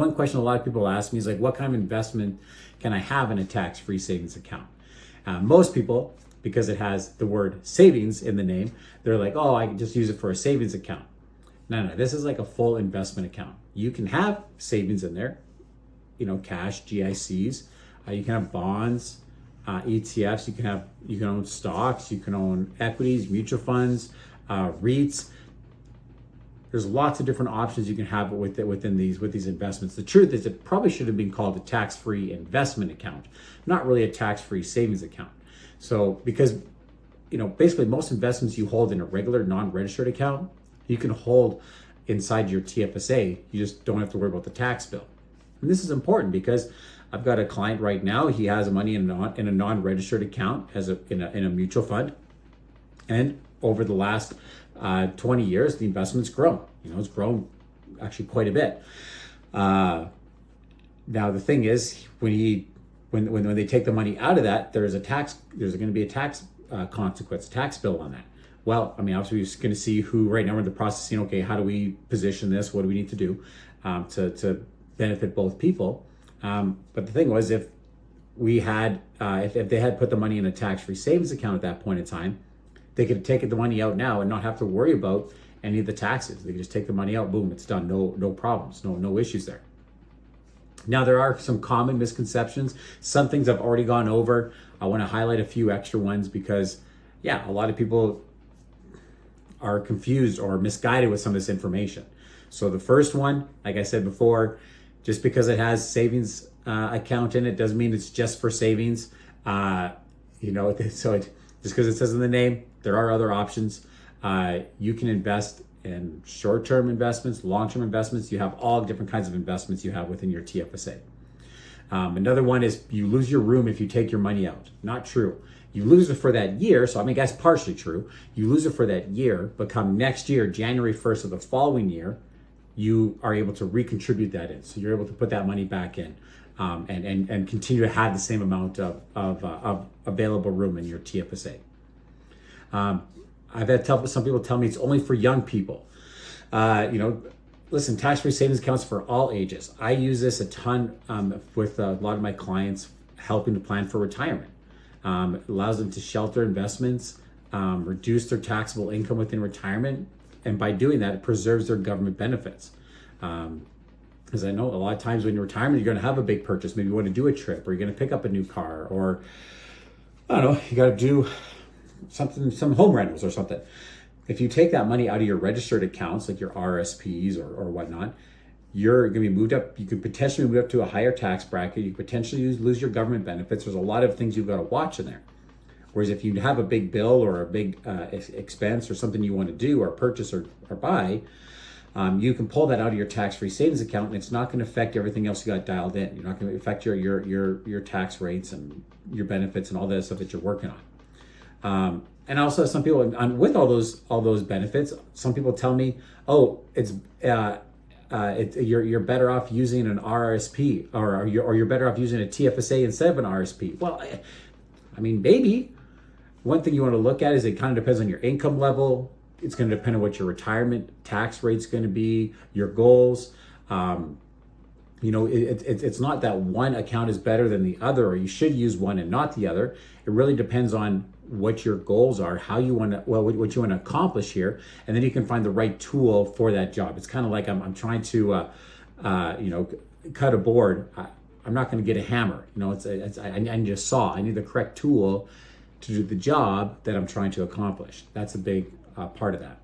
One question a lot of people ask me is like, what kind of investment can I have in a tax-free savings account? Most people, because it has the word savings in the name, they're like, oh, I can just use it for a savings account. No, this is like a full investment account. You can have savings in there, cash, GICs. You can have bonds, ETFs. You can own stocks. You can own equities, mutual funds, REITs. There's lots of different options you can have with these investments. The truth is, it probably should have been called a tax-free investment account, not really a tax-free savings account. So because basically most investments you hold in a regular non-registered account, you can hold inside your TFSA. You just don't have to worry about the tax bill. And this is important because I've got a client right now. He has money in a non-registered account in a mutual fund, and over the last 20 years, the investment's grown. It's grown actually quite a bit. Now the thing is, when they take the money out of that, there's going to be a tax consequence, tax bill on that. Well, obviously we're just going to see who right now we're in the process of seeing, okay, how do we position this? What do we need to do to benefit both people? But the thing was, if they had put the money in a tax-free savings account at that point in time, they could take the money out now and not have to worry about any of the taxes. They could just take the money out, boom, it's done. No problems, no issues there. Now, there are some common misconceptions. Some things I've already gone over. I want to highlight a few extra ones because, a lot of people are confused or misguided with some of this information. So the first one, like I said before, just because it has savings account in it doesn't mean it's just for savings. Just because it says in the name, there are other options. You can invest in short-term investments, long-term investments. You have all different kinds of investments you have within your TFSA. Another one is you lose your room if you take your money out. Not true. You lose it for that year. So that's partially true. You lose it for that year, but come next year, January 1st of the following year, you are able to recontribute that in. So you're able to put that money back in and continue to have the same amount of available room in your TFSA. I've had some people tell me it's only for young people. Listen, tax-free savings accounts for all ages. I use this a ton with a lot of my clients, helping to plan for retirement. It allows them to shelter investments, reduce their taxable income within retirement, and by doing that, it preserves their government benefits. Because I know a lot of times when you're retirement, you're going to have a big purchase. Maybe you want to do a trip, or you're going to pick up a new car, or I don't know, you got to do some home rentals or something. If you take that money out of your registered accounts, like your RSPs or whatnot, you're going to be moved up. You could potentially move up to a higher tax bracket. You could potentially lose your government benefits. There's a lot of things you've got to watch in there. Whereas if you have a big bill or a big expense or something you want to do or purchase or buy, you can pull that out of your tax-free savings account, and it's not going to affect everything else you got dialed in. You're not going to affect your tax rates and your benefits and all that stuff that you're working on. And also, some people, with all those benefits, some people tell me, oh, you're better off using an RSP or you're better off using a TFSA instead of an RSP. Well, maybe. One thing you want to look at is it kind of depends on your income level. It's going to depend on what your retirement tax rate's going to be, your goals. It's not that one account is better than the other, or you should use one and not the other. It really depends on what your goals are, how you want to, what you want to accomplish here, and then you can find the right tool for that job. It's kind of like I'm trying to, cut a board. I'm not going to get a hammer. I need a saw. I need the correct tool to do the job that I'm trying to accomplish. That's a big part of that.